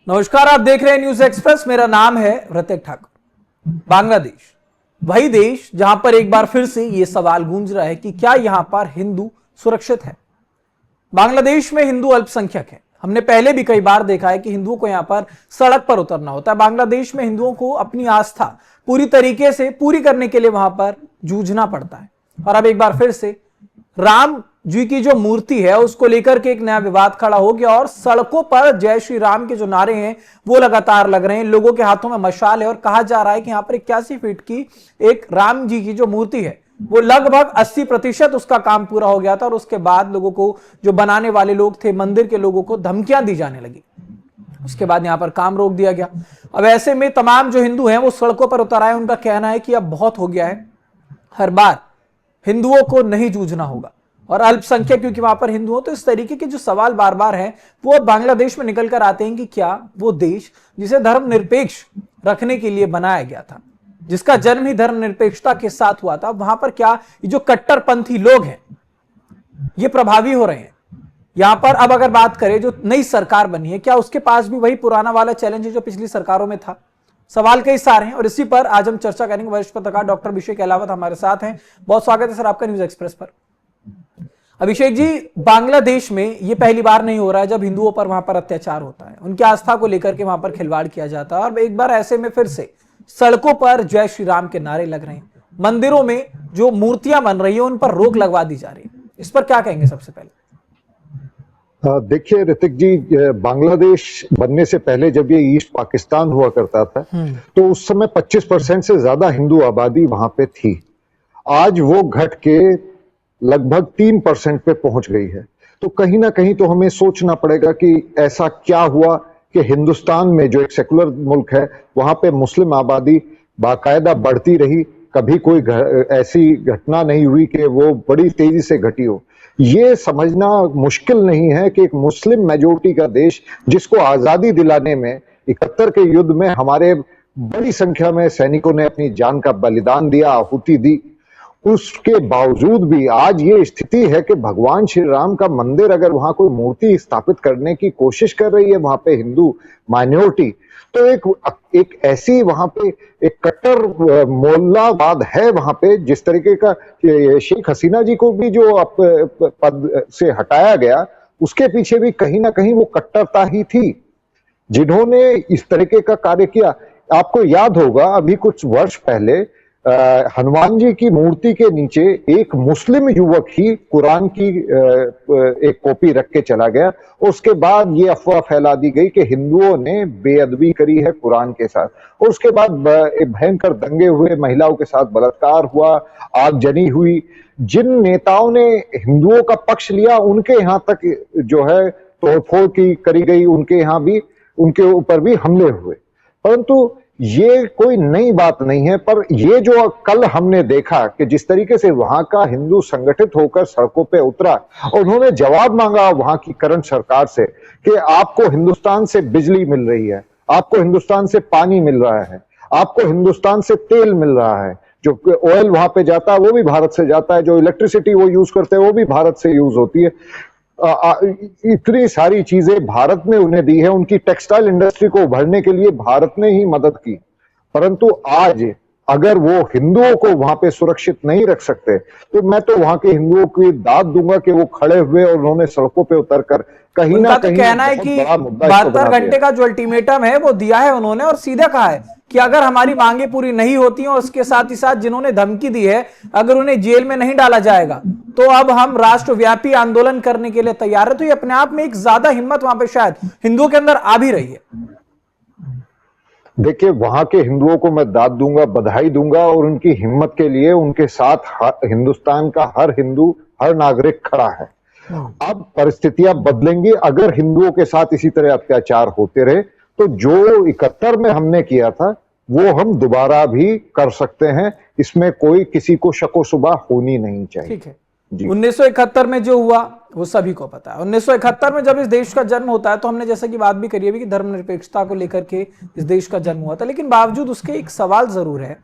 नमस्कार, आप देख रहे हैं न्यूज एक्सप्रेस। मेरा नाम है ऋतिक ठाकुर। बांग्लादेश वही देश जहां पर एक बार फिर से यह सवाल गूंज रहा है कि क्या यहां पर हिंदू सुरक्षित है। बांग्लादेश में हिंदू अल्पसंख्यक है। हमने पहले भी कई बार देखा है कि हिंदुओं को यहां पर सड़क पर उतरना होता है। बांग्लादेश में हिंदुओं को अपनी आस्था पूरी तरीके से पूरी करने के लिए वहां पर जूझना पड़ता है। और अब एक बार फिर से राम जी की जो मूर्ति है उसको लेकर के एक नया विवाद खड़ा हो गया और सड़कों पर जय श्री राम के जो नारे हैं वो लगातार लग रहे हैं। लोगों के हाथों में मशाल है और कहा जा रहा है कि यहां पर 81 फीट की एक राम जी की जो मूर्ति है वो लगभग 80% उसका काम पूरा हो गया था। और उसके बाद लोगों को, जो बनाने वाले लोग थे, मंदिर के लोगों को धमकियां दी जाने लगी। उसके बाद यहां पर काम रोक दिया गया। अब ऐसे में तमाम जो हिंदू हैं वो सड़कों पर उतर आए। उनका कहना है कि अब बहुत हो गया है, हर बार हिंदुओं को नहीं जूझना होगा। और अल्पसंख्यक क्योंकि वहां पर हिंदू हो, तो इस तरीके के जो सवाल बार बार हैं वो बांग्लादेश में निकल कर आते हैं कि क्या वो देश जिसे धर्मनिरपेक्ष रखने के लिए बनाया गया था, जिसका जन्म ही धर्मनिरपेक्षता के साथ हुआ था, वहां पर क्या ये जो कट्टरपंथी लोग हैं ये प्रभावी हो रहे हैं। यहां पर अब अगर बात करें, जो नई सरकार बनी है, क्या उसके पास भी वही पुराना वाला चैलेंज है जो पिछली सरकारों में था? सवाल कई सारे हैं और इसी पर आज हम चर्चा करेंगे। वरिष्ठ पत्रकार डॉक्टर अभिषेक अहलावत हमारे साथ हैं। बहुत स्वागत है सर आपका न्यूज एक्सप्रेस पर। अभिषेक जी, बांग्लादेश में ये पहली बार नहीं हो रहा है जब हिंदुओं पर वहां पर अत्याचार होता है, उनकी आस्था को लेकर के वहां पर खिलवाड़ किया जाता है। और एक बार ऐसे में फिर से सड़कों पर जय श्री राम के नारे लग रहे हैं, मंदिरों में जो मूर्तियां बन रही है उन पर रोक लगवा दी जा रही है। इस पर क्या कहेंगे सबसे पहले? देखिए ऋतिक जी, बांग्लादेश बनने से पहले जब ये ईस्ट पाकिस्तान हुआ करता था तो उस समय 25% से ज्यादा हिंदू आबादी वहां पे थी। आज वो घट के लगभग 3% पे पहुंच गई है। तो कहीं ना कहीं तो हमें सोचना पड़ेगा कि ऐसा क्या हुआ कि हिंदुस्तान में जो एक सेकुलर मुल्क है वहां पे मुस्लिम आबादी बाकायदा बढ़ती रही, कभी कोई ऐसी घटना नहीं हुई कि वो बड़ी तेजी से घटी हो। ये समझना मुश्किल नहीं है कि एक मुस्लिम मेजोरिटी का देश, जिसको आजादी दिलाने में 71 के युद्ध में हमारे बड़ी संख्या में सैनिकों ने अपनी जान का बलिदान दिया, आहुति दी, उसके बावजूद भी आज ये स्थिति है कि भगवान श्री राम का मंदिर अगर वहां कोई मूर्ति स्थापित करने की कोशिश कर रही है वहां पे हिंदू माइनॉरिटी, तो एक ऐसी वहां पे एक कट्टर मोल्लावाद है वहां पे। जिस तरीके का शेख हसीना जी को भी जो पद से हटाया गया, उसके पीछे भी कहीं ना कहीं वो कट्टरता ही थी जिन्होंने इस तरीके का कार्य किया। आपको याद होगा अभी कुछ वर्ष पहले हनुमान जी की मूर्ति के नीचे एक मुस्लिम युवक ही कुरान की एक कॉपी रख के चला गया। उसके बाद ये अफवाह फैला दी गई कि हिंदुओं ने बेअदबी करी है कुरान के साथ। और उसके बाद भयंकर दंगे हुए, महिलाओं के साथ बलात्कार हुआ, आगजनी हुई। जिन नेताओं ने हिंदुओं का पक्ष लिया उनके यहाँ तक जो है तोड़फोड़ की करी गई, उनके यहाँ भी, उनके ऊपर भी हमले हुए। परंतु ये कोई नई बात नहीं है। पर ये जो कल हमने देखा कि जिस तरीके से वहां का हिंदू संगठित होकर सड़कों पे उतरा और उन्होंने जवाब मांगा वहां की करंट सरकार से कि आपको हिंदुस्तान से बिजली मिल रही है, आपको हिंदुस्तान से पानी मिल रहा है, आपको हिंदुस्तान से तेल मिल रहा है, जो ऑयल वहां पे जाता है वो भी भारत से जाता है, जो इलेक्ट्रिसिटी वो यूज करते हैं वो भी भारत से यूज होती है। इतनी सारी चीजें भारत ने उन्हें दी है। उनकी टेक्सटाइल इंडस्ट्री को उभरने के लिए भारत ने ही मदद की। परंतु आज अगर वो हिंदुओं को वहां पे सुरक्षित नहीं रख सकते तो मैं तो वहां के हिंदुओं की दाद दूंगा कि वो खड़े हुए और उन्होंने सड़कों पे उतरकर कहीं ना कहीं, कहना है कि 72 घंटे का जो अल्टीमेटम है वो दिया है उन्होंने और सीधा कहा है कि अगर हमारी मांगे पूरी नहीं होती और उसके साथ ही साथ जिन्होंने धमकी दी है अगर उन्हें जेल में नहीं डाला जाएगा तो अब हम राष्ट्रव्यापी आंदोलन करने के लिए तैयार है। तो ये अपने आप में एक ज्यादा हिम्मत वहां पे शायद हिंदुओं के अंदर आ भी रही है। देखिए, वहां के हिंदुओं को मैं दाद दूंगा, बधाई दूंगा और उनकी हिम्मत के लिए उनके साथ हिंदुस्तान का हर हिंदू, हर नागरिक खड़ा है। अब परिस्थितियां बदलेंगी अगर हिंदुओं के साथ इसी तरह अत्याचार होते रहे तो जो 71 में हमने किया था वो हम दोबारा भी कर सकते हैं। इसमें कोई किसी को शको शुबा होनी नहीं चाहिए। ठीक है। 1971 में जो हुआ वो सभी को पता है। 1971 में जब इस देश का जन्म होता है तो हमने जैसा कि बात भी करी है कि धर्मनिरपेक्षता को लेकर के इस देश का जन्म हुआ था, लेकिन बावजूद उसके एक सवाल जरूर है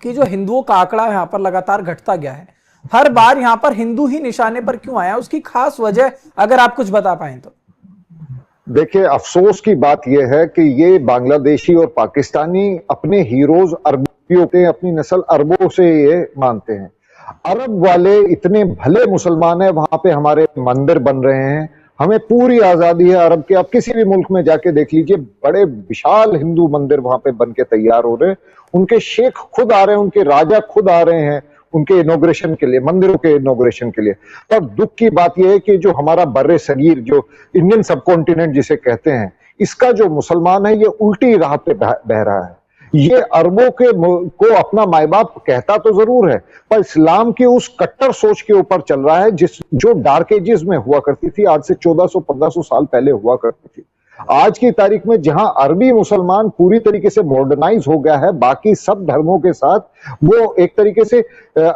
कि जो हिंदुओं का आंकड़ा यहाँ पर लगातार घटता गया है, हर बार यहाँ पर हिंदू ही निशाने पर क्यों आया? उसकी खास वजह अगर आप कुछ बता पाए तो। देखिए, अफसोस की बात यह है कि ये बांग्लादेशी और पाकिस्तानी अपने हीरोज अरबियों के, अपनी नस्ल अरबों से ये मानते हैं। अरब वाले इतने भले मुसलमान हैं, वहां पे हमारे मंदिर बन रहे हैं, हमें पूरी आजादी है अरब के। आप किसी भी मुल्क में जाके देख लीजिए, बड़े विशाल हिंदू मंदिर वहां पे बन के तैयार हो रहे हैं। उनके शेख खुद आ रहे हैं, उनके राजा खुद आ रहे हैं उनके इनॉग्रेशन के लिए, मंदिरों के इनॉग्रेशन के लिए। पर दुख की बात यह है कि जो हमारा बर्रे सगीर, जो इंडियन सबकॉन्टिनेंट जिसे कहते हैं, इसका जो मुसलमान है ये उल्टी राह पे बह रहा है। ये अरबों के को अपना माई बाप कहता तो जरूर है, पर इस्लाम की उस कट्टर सोच के ऊपर चल रहा है जो डार्क एजेस में हुआ करती थी, आज से 1400-1500 साल पहले हुआ करती थी। आज की तारीख में जहां अरबी मुसलमान पूरी तरीके से मॉडर्नाइज हो गया है, बाकी सब धर्मों के साथ वो एक तरीके से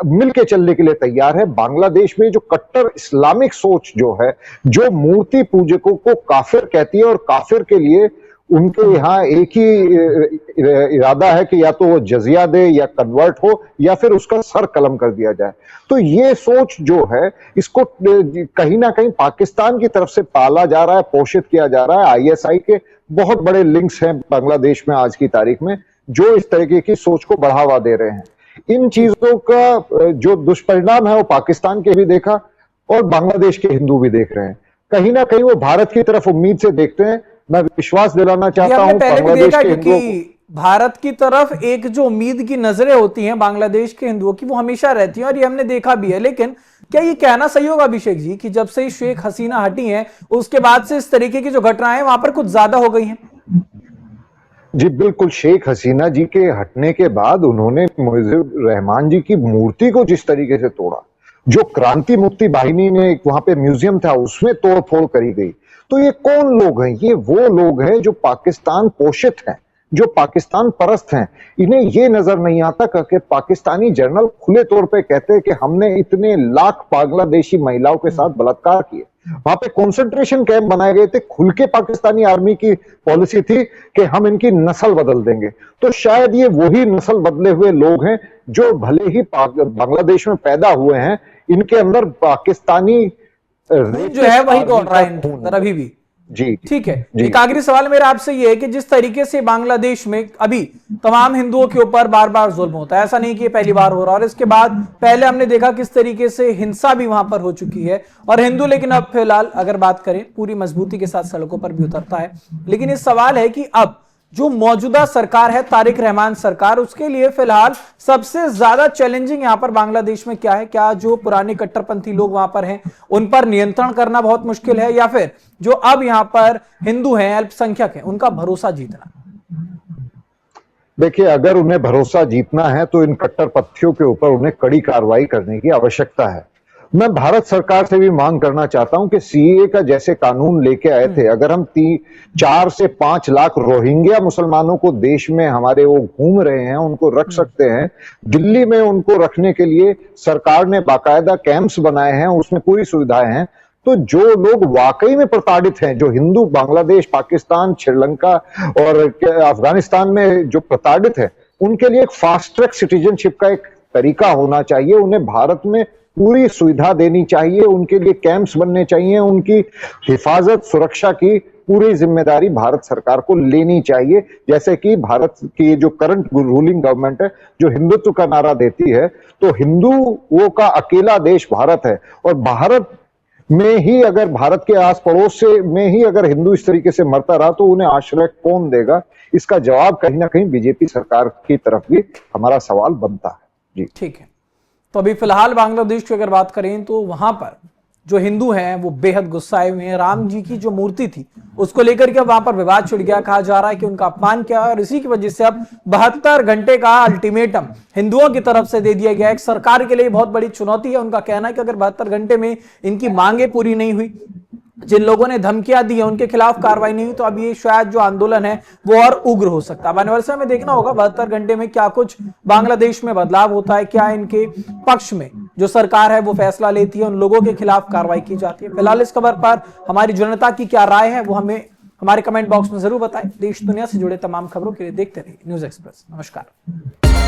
मिलके चलने के लिए तैयार है, बांग्लादेश में जो कट्टर इस्लामिक सोच जो है, जो मूर्ति पूजकों को काफिर कहती है, और काफिर के लिए उनके यहाँ एक ही इरादा है कि या तो वो जजिया दे, या कन्वर्ट हो, या फिर उसका सर कलम कर दिया जाए। तो ये सोच जो है, इसको कहीं ना कहीं पाकिस्तान की तरफ से पाला जा रहा है, पोषित किया जा रहा है। आईएसआई के बहुत बड़े लिंक्स हैं बांग्लादेश में आज की तारीख में, जो इस तरीके की सोच को बढ़ावा दे रहे हैं। इन चीजों का जो दुष्परिणाम है वो पाकिस्तान के भी देखा और बांग्लादेश के हिंदू भी देख रहे हैं। कहीं ना कहीं वो भारत की तरफ उम्मीद से देखते हैं। मैं विश्वास दिलाना चाहता हूं बांग्लादेश के हिंदुओं को, भारत की तरफ एक जो उम्मीद की नजरें होती हैं बांग्लादेश के हिंदुओं की, वो हमेशा रहती हैं, और ये हमने देखा भी है। लेकिन क्या ये कहना सही होगा अभिषेक जी कि जब से शेख हसीना हटी हैं, उसके बाद से इस तरीके की जो घटनाएं वहां पर कुछ ज्यादा हो गई हैं? जी बिल्कुल, शेख हसीना जी के हटने के बाद उन्होंने मुजीबुर रहमान जी की मूर्ति को जिस तरीके से तोड़ा, जो क्रांति मुक्ति बाहिनी ने वहां पे म्यूजियम था उसमें तोड़ फोड़ करी गई। तो ये कौन लोग हैं? ये वो लोग हैं जो पाकिस्तान पोषित हैं, जो पाकिस्तान परस्त हैं। इन्हें ये नजर नहीं आता कि पाकिस्तानी जर्नल खुले तौर पे कहते हैं कि हमने इतने लाख बांग्लादेशी महिलाओं के साथ बलात्कार किए। वहां पे कंसंट्रेशन कैंप बनाए गए थे, खुल के पाकिस्तानी आर्मी की पॉलिसी थी कि हम इनकी नस्ल बदल देंगे। तो शायद ये वही नस्ल बदले हुए लोग हैं जो भले ही बांग्लादेश में पैदा हुए हैं, इनके अंदर पाकिस्तानी जो है वही दौड़ रहा है अंदर अभी भी। जी ठीक है। एक आखिरी सवाल मेरा आपसे ये है कि जिस तरीके से बांग्लादेश में अभी तमाम हिंदुओं के ऊपर बार बार जुल्म होता है, ऐसा नहीं कि ये पहली बार हो रहा, और इसके बाद पहले हमने देखा किस तरीके से हिंसा भी वहां पर हो चुकी है, और हिंदू लेकिन अब फिलहाल अगर बात करें पूरी मजबूती के साथ सड़कों पर भी उतरता है। लेकिन इस सवाल है कि अब जो मौजूदा सरकार है, तारिक रहमान सरकार, उसके लिए फिलहाल सबसे ज्यादा चैलेंजिंग यहां पर बांग्लादेश में क्या है? क्या जो पुराने कट्टरपंथी लोग वहां पर हैं उन पर नियंत्रण करना बहुत मुश्किल है, या फिर जो अब यहां पर हिंदू हैं, अल्पसंख्यक हैं, उनका भरोसा जीतना? देखिए, अगर उन्हें भरोसा जीतना है तो इन कट्टरपंथियों के ऊपर उन्हें कड़ी कार्रवाई करने की आवश्यकता है। मैं भारत सरकार से भी मांग करना चाहता हूं कि सीएए का जैसे कानून लेके आए थे, अगर हम 4 से 5 लाख रोहिंग्या मुसलमानों को देश में हमारे वो घूम रहे हैं, उनको रख सकते हैं। दिल्ली में उनको रखने के लिए सरकार ने बाकायदा कैंप्स बनाए हैं, उसमें पूरी सुविधाएं हैं। तो जो लोग वाकई में प्रताड़ित हैं, जो हिंदू बांग्लादेश, पाकिस्तान, श्रीलंका और अफगानिस्तान में जो प्रताड़ित है, उनके लिए एक फास्ट ट्रैक सिटीजनशिप का एक तरीका होना चाहिए। उन्हें भारत में पूरी सुविधा देनी चाहिए, उनके लिए कैंप्स बनने चाहिए, उनकी हिफाजत सुरक्षा की पूरी जिम्मेदारी भारत सरकार को लेनी चाहिए। जैसे कि भारत की जो करंट रूलिंग गवर्नमेंट है, जो हिंदुत्व का नारा देती है, तो हिंदुओं का अकेला देश भारत है, और भारत में ही अगर भारत के आस पड़ोस से में ही अगर हिंदू इस तरीके से मरता रहा तो उन्हें आश्रय कौन देगा? इसका जवाब कहीं ना कहीं बीजेपी सरकार की तरफ भी हमारा सवाल बनता है। जी ठीक है। तो अभी फिलहाल बांग्लादेश की अगर बात करें तो वहां पर जो हिंदू हैं वो बेहद गुस्साए हुए हैं। राम जी की जो मूर्ति थी उसको लेकर के वहां पर विवाद छिड़ गया, कहा जा रहा है कि उनका अपमान किया, और इसी की वजह से अब 72 घंटे का अल्टीमेटम हिंदुओं की तरफ से दे दिया गया। एक सरकार के लिए बहुत बड़ी चुनौती है। उनका कहना है कि अगर 72 घंटे में इनकी मांगे पूरी नहीं हुई, जिन लोगों ने धमकियां दी है उनके खिलाफ कार्रवाई नहीं हुई, तो अब ये शायद जो आंदोलन है वो और उग्र हो सकता है। आने वाले समय में देखना होगा 72 घंटे में क्या कुछ बांग्लादेश में बदलाव होता है, क्या इनके पक्ष में जो सरकार है वो फैसला लेती है, उन लोगों के खिलाफ कार्रवाई की जाती है। फिलहाल इस खबर पर हमारी जनता की क्या राय है वो हमें हमारे कमेंट बॉक्स में जरूर बताएं। देश दुनिया से जुड़े तमाम खबरों के लिए देखते रहिए न्यूज़ एक्सप्रेस। नमस्कार।